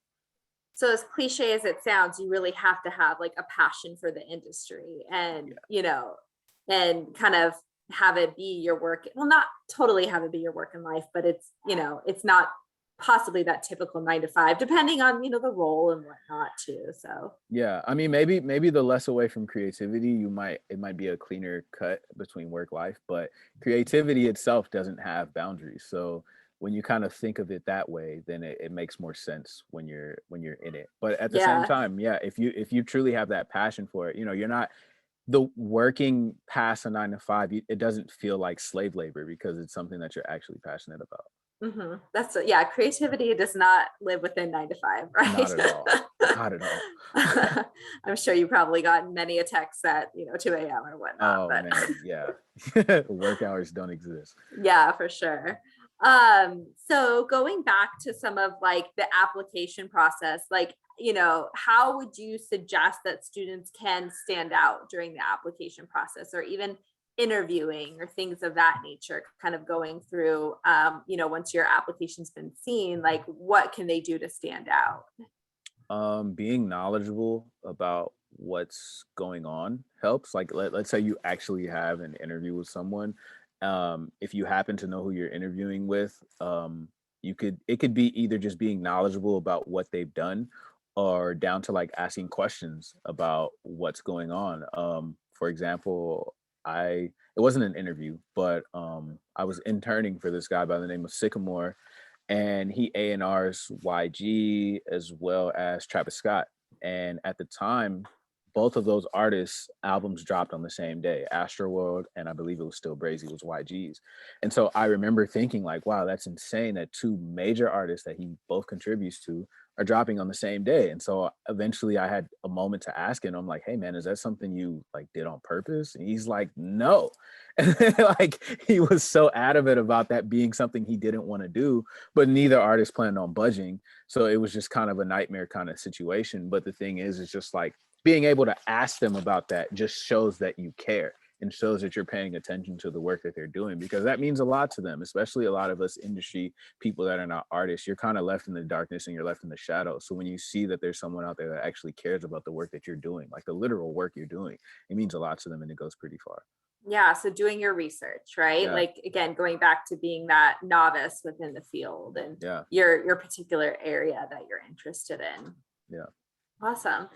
So as cliche as it sounds, you really have to have like a passion for the industry and, and kind of have it be your work. Well, not totally have it be your work in life, but it's, it's not possibly that typical 9 to 5, depending on, the role and whatnot too. So yeah, I mean, maybe the less away from creativity, it might be a cleaner cut between work life, but creativity itself doesn't have boundaries. So when you kind of think of it that way, then it makes more sense when you're in it. But at the same time, yeah, if you truly have that passion for it, you're not the working past a 9 to 5, it doesn't feel like slave labor, because it's something that you're actually passionate about. That's creativity does not live within 9 to 5, right? Not at all. Not at all. I'm sure you probably got many a text at 2 a.m. or whatnot. Oh man, yeah. Work hours don't exist. Yeah, for sure. So going back to some of like the application process, like, how would you suggest that students can stand out during the application process, or even interviewing or things of that nature, kind of going through, once your application's been seen, like what can they do to stand out? Being knowledgeable about what's going on helps. Like let's say you actually have an interview with someone. If you happen to know who you're interviewing with, it could be either just being knowledgeable about what they've done, or down to like asking questions about what's going on. For example, it wasn't an interview, but I was interning for this guy by the name of Sycamore, and he A&Rs YG as well as Travis Scott. And at the time, both of those artists' albums dropped on the same day. Astroworld, and I believe it was Still Brazy, was YG's. And so I remember thinking like, wow, that's insane that two major artists that he both contributes to are dropping on the same day. And so eventually I had a moment to ask him. I'm like, hey man, is that something you like did on purpose? And he's like, no. And like he was so adamant about that being something he didn't want to do, but neither artist planned on budging. So it was just kind of a nightmare kind of situation. But the thing is, it's just like being able to ask them about that just shows that you care and shows that you're paying attention to the work that they're doing, because that means a lot to them, especially a lot of us industry people that are not artists. You're kind of left in the darkness and you're left in the shadows. So when you see that there's someone out there that actually cares about the work that you're doing, like the literal work you're doing, it means a lot to them, and it goes pretty far. Yeah, so doing your research, right? Yeah. Like again, going back to being that novice within the field and your particular area that you're interested in. Yeah. Awesome.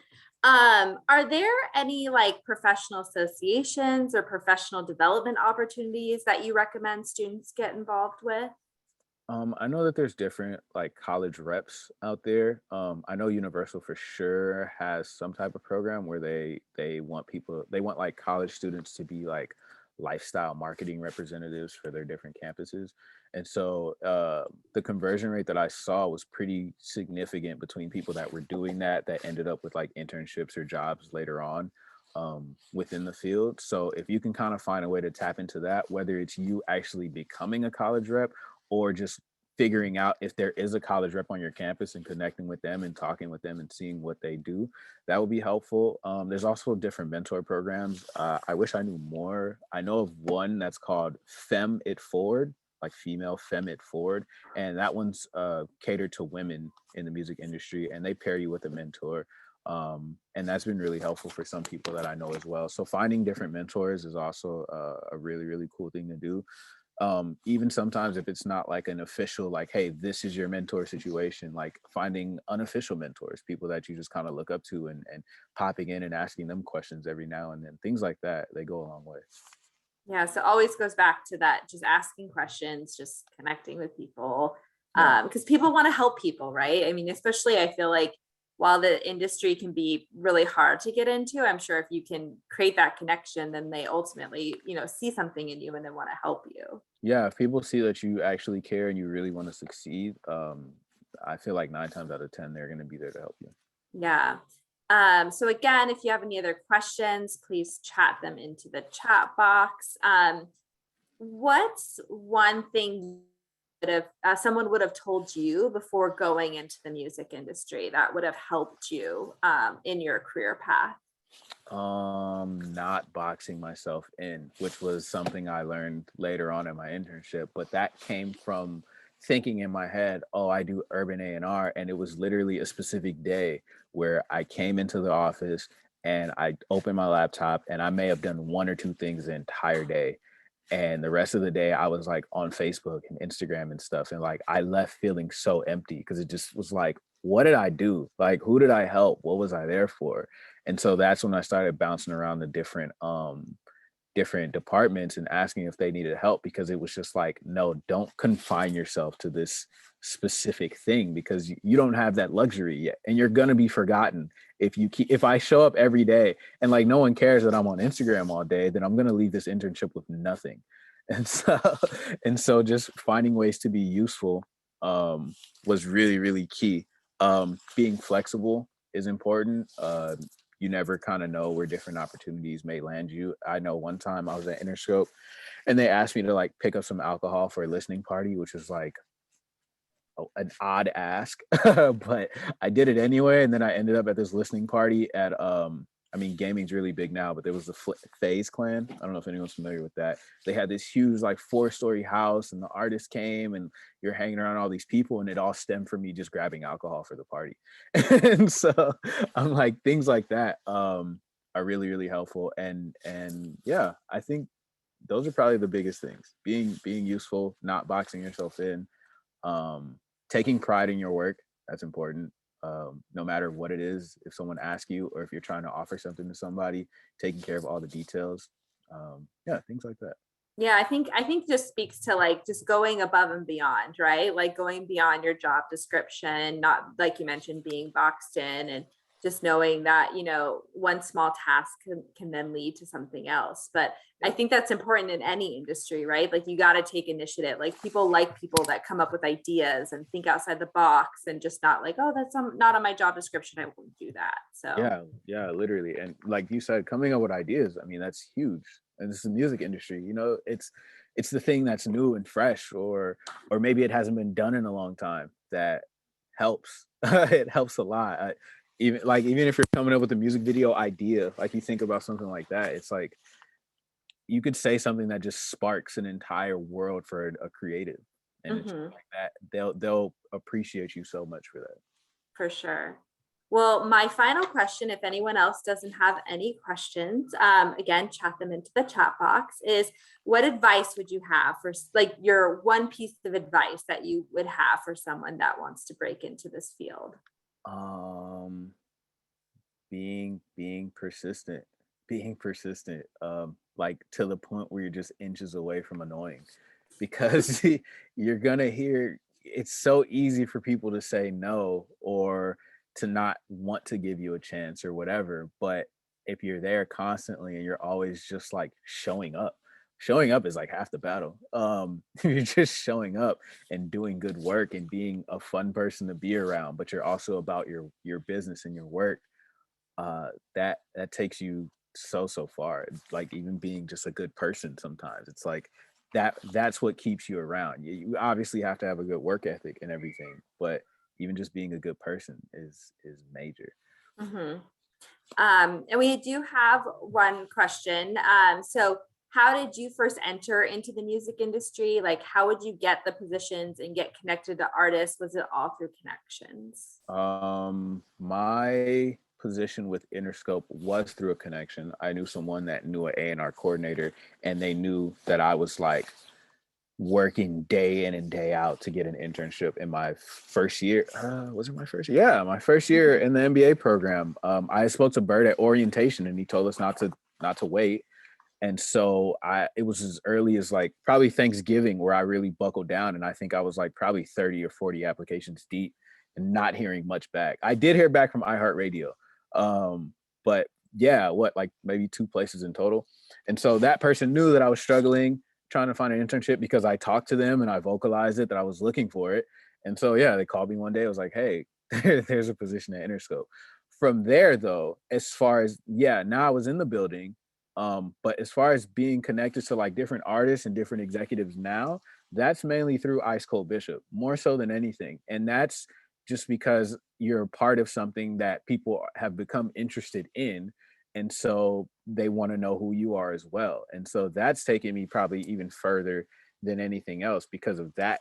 Are there any like professional associations or professional development opportunities that you recommend students get involved with? I know that there's different like college reps out there. I know Universal for sure has some type of program where they want like college students to be like lifestyle marketing representatives for their different campuses. And so the conversion rate that I saw was pretty significant between people that were doing that ended up with like internships or jobs later on within the field. So if you can kind of find a way to tap into that, whether it's you actually becoming a college rep or just figuring out if there is a college rep on your campus and connecting with them and talking with them and seeing what they do, that would be helpful. There's also different mentor programs. I wish I knew more. I know of one that's called Fem It Forward, like female Fem It Forward. And that one's catered to women in the music industry, and they pair you with a mentor. And that's been really helpful for some people that I know as well. So finding different mentors is also a really, really cool thing to do. Even sometimes if it's not like an official, like, hey, this is your mentor situation, like finding unofficial mentors, people that you just kind of look up to and popping in and asking them questions every now and then, things like that, they go a long way. Yeah, so always goes back to that, just asking questions, just connecting with people, because people want to help people, right? I mean, especially I feel like while the industry can be really hard to get into, I'm sure if you can create that connection, then they ultimately, see something in you and then want to help you. Yeah, if people see that you actually care and you really want to succeed, I feel like 9 times out of 10, they're going to be there to help you. Yeah. So again, if you have any other questions, please chat them into the chat box. What's one thing have someone would have told you before going into the music industry that would have helped you in your career path? Not boxing myself in, which was something I learned later on in my internship, but that came from thinking in my head, oh, I do urban A&R, and it was literally a specific day where I came into the office and I opened my laptop and I may have done one or two things the entire day. And the rest of the day I was like on Facebook and Instagram and stuff. And like I left feeling so empty because it just was like, what did I do? Like, who did I help? What was I there for? And so that's when I started bouncing around the different departments and asking if they needed help, because it was just like, no, don't confine yourself to this specific thing, because you don't have that luxury yet, and you're gonna be forgotten if I show up every day and like no one cares that I'm on Instagram all day, then I'm gonna leave this internship with nothing. And so just finding ways to be useful was really, really key. Being flexible is important. You never kind of know where different opportunities may land you. I know one time I was at Interscope and they asked me to like pick up some alcohol for a listening party, which was like an odd ask, but I did it anyway. And then I ended up at this listening party at, I mean, gaming's really big now, but there was the FaZe Clan. I don't know if anyone's familiar with that. They had this huge like 4-story house and the artist came and you're hanging around all these people, and it all stemmed from me just grabbing alcohol for the party. And so I'm like, things like that are really, really helpful. And yeah, I think those are probably the biggest things. Being useful, not boxing yourself in, taking pride in your work. That's important. No matter what it is, if someone asks you or if you're trying to offer something to somebody, taking care of all the details. Yeah, things like that. Yeah, I think just speaks to like just going above and beyond, right? Like going beyond your job description, not like you mentioned being boxed in, and just knowing that, you know, one small task can then lead to something else. But I think that's important in any industry, right? Like you got to take initiative. Like people that come up with ideas and think outside the box, and just not like, oh, that's not on my job description, I won't do that. So yeah, literally. And like you said, coming up with ideas, I mean, that's huge. And this is the music industry, you know, it's the thing that's new and fresh, or maybe it hasn't been done in a long time, that helps. It helps a lot. Even if you're coming up with a music video idea, like you think about something like that, it's like you could say something that just sparks an entire world for a creative, and it's like that they'll appreciate you so much for that. For sure. Well, my final question, if anyone else doesn't have any questions, again, chat them into the chat box, is what advice would you have for like your one piece of advice that you would have for someone that wants to break into this field? Being persistent, like to the point where you're just inches away from annoying, because you're gonna hear, it's so easy for people to say no or to not want to give you a chance or whatever. But if you're there constantly and you're always just like showing up is like half the battle. You're just showing up and doing good work and being a fun person to be around, but you're also about your business and your work. That takes you so far. Like even being just a good person, sometimes it's like that's what keeps you around. You obviously have to have a good work ethic and everything, but even just being a good person is major. And we do have one question. So how did you first enter into the music industry? Like, how would you get the positions and get connected to artists? Was it all through connections? My position with Interscope was through a connection. I knew someone that knew an A&R coordinator, and they knew that I was like working day in and day out to get an internship in my first year. Was it my first year? Yeah, my first year in the MBA program. I spoke to Bert at orientation, and he told us not to wait. And so it was as early as like probably Thanksgiving where I really buckled down. And I think I was like probably 30 or 40 applications deep and not hearing much back. I did hear back from iHeartRadio. But yeah, like maybe 2 places in total. And so that person knew that I was struggling, trying to find an internship, because I talked to them and I vocalized it that I was looking for it. And so, yeah, they called me one day. I was like, hey, there's a position at Interscope. From there though, as far as, now I was in the building. But as far as being connected to like different artists and different executives now, that's mainly through ICECOLDBISHOP, more so than anything. And that's just because you're part of something that people have become interested in. And so they want to know who you are as well. And so that's taken me probably even further than anything else because of that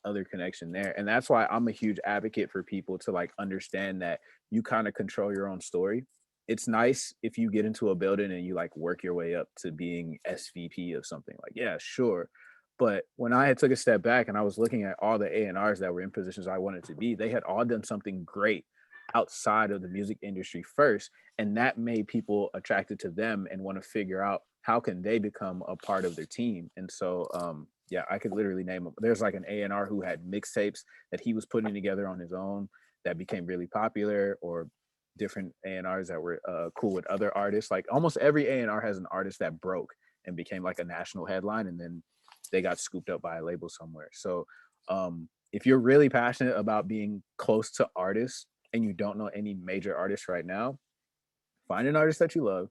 other connection there. And that's why I'm a huge advocate for people to like understand that you kind of control your own story. It's nice if you get into a building and you like work your way up to being SVP of something, like, yeah, sure. But when I had took a step back and I was looking at all the A&Rs that were in positions I wanted to be, they had all done something great outside of the music industry first. And that made people attracted to them and want to figure out how can they become a part of their team. And so yeah, I could literally name them. There's like an A&R who had mixtapes that he was putting together on his own that became really popular, or different A&Rs that were cool with other artists. Like almost every A&R has an artist that broke and became like a national headline, and then they got scooped up by a label somewhere. So if you're really passionate about being close to artists and you don't know any major artists right now, find an artist that you love,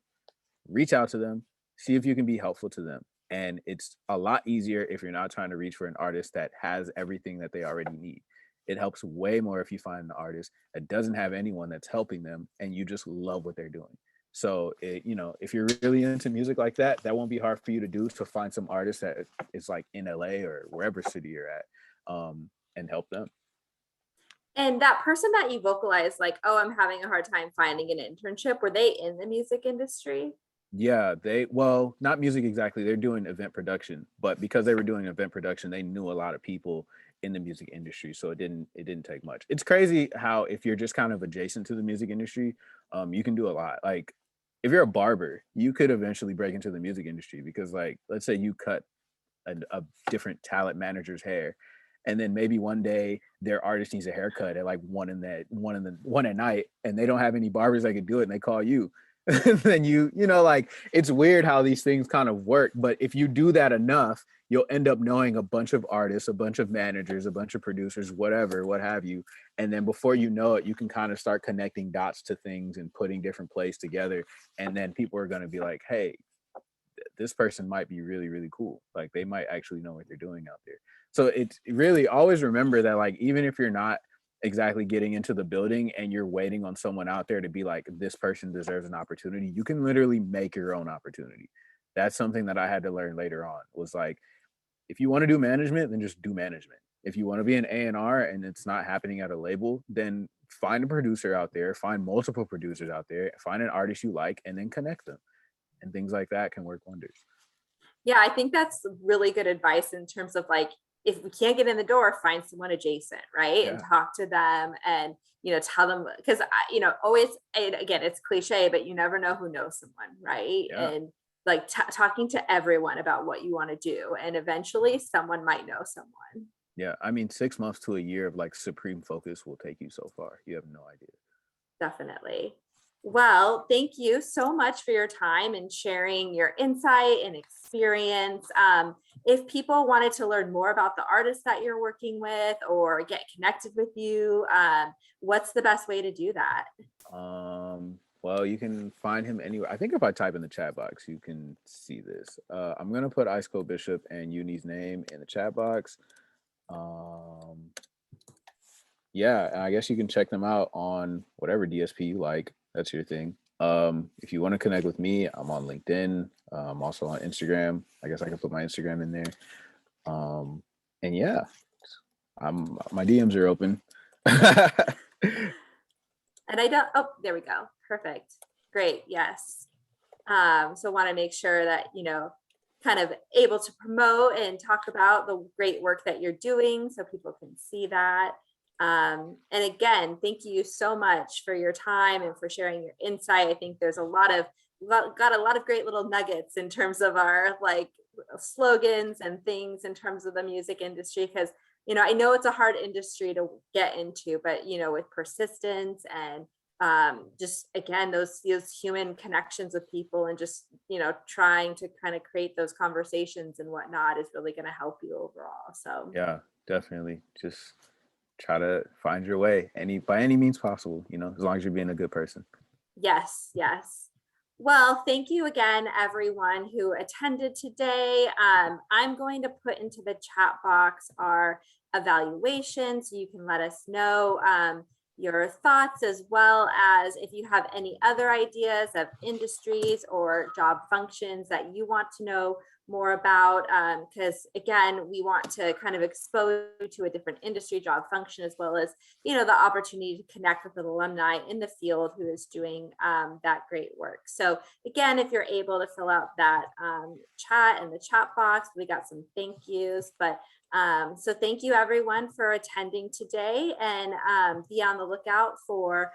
reach out to them, see if you can be helpful to them. And it's a lot easier if you're not trying to reach for an artist that has everything that they already need. It helps way more if you find an artist that doesn't have anyone that's helping them and you just love what they're doing. So, if you're really into music like that, that won't be hard for you to do, to find some artist that is like in LA or wherever city you're at, and help them. And that person that you vocalized, like, oh, I'm having a hard time finding an internship, were they in the music industry? Yeah, well, not music exactly. They're doing event production, but because they were doing event production, they knew a lot of people in the music industry, so it didn't take much. It's crazy how if you're just kind of adjacent to the music industry, you can do a lot. Like if you're a barber, you could eventually break into the music industry because, like, let's say you cut a different talent manager's hair, and then maybe one day their artist needs a haircut at like one at night, and they don't have any barbers that could do it, and they call you. Then like, it's weird how these things kind of work. But if you do that enough, you'll end up knowing a bunch of artists, a bunch of managers, a bunch of producers, whatever, what have you. And then before you know it, you can kind of start connecting dots to things and putting different plays together. And then people are going to be like, hey, this person might be really, really cool. Like they might actually know what they're doing out there. So it's really, always remember that, like, even if you're not exactly getting into the building and you're waiting on someone out there to be like, this person deserves an opportunity, you can literally make your own opportunity. That's something that I had to learn later on, was like, if you want to do management, then just do management. If you want to be an A&R and it's not happening at a label, then find a producer out there, find multiple producers out there, find an artist you like, and then connect them. And things like that can work wonders. Yeah, I think that's really good advice in terms of, like, if we can't get in the door, find someone adjacent, right? Yeah. And talk to them and, tell them, because, always, and again, it's cliche, but you never know who knows someone, right? Yeah. And like talking to everyone about what you want to do, and eventually someone might know someone. Yeah. I mean, 6 months to a year of like supreme focus will take you so far. You have no idea. Definitely. Well, thank you so much for your time and sharing your insight and experience. If people wanted to learn more about the artists that you're working with or get connected with you, what's the best way to do that? Well, you can find him anywhere. I think if I type in the chat box, you can see this. I'm going to put ICECOLDBISHOP and Uni's name in the chat box. Yeah, I guess you can check them out on whatever DSP you like. That's your thing. If you want to connect with me, I'm on LinkedIn. I'm also on Instagram. I guess I can put my Instagram in there. And yeah, my DMs are open. And I don't, oh, there we go. Perfect. Great. Yes. So want to make sure that, kind of able to promote and talk about the great work that you're doing so people can see that. And again, thank you so much for your time and for sharing your insight. I think there's got a lot of great little nuggets in terms of our like slogans and things in terms of the music industry, because I know it's a hard industry to get into, but with persistence and just again those human connections with people and just trying to kind of create those conversations and whatnot is really going to help you overall. So yeah, definitely. Just try to find your way by any means possible, as long as you're being a good person. yes. Well, thank you again, everyone who attended today. I'm going to put into the chat box our evaluation so you can let us know your thoughts, as well as if you have any other ideas of industries or job functions that you want to know more about, because again, we want to kind of expose you to a different industry job function, as well as, you know, the opportunity to connect with an alumni in the field who is doing that great work. So again, if you're able to fill out that chat in the chat box, we got some thank yous. But so thank you everyone for attending today, and be on the lookout for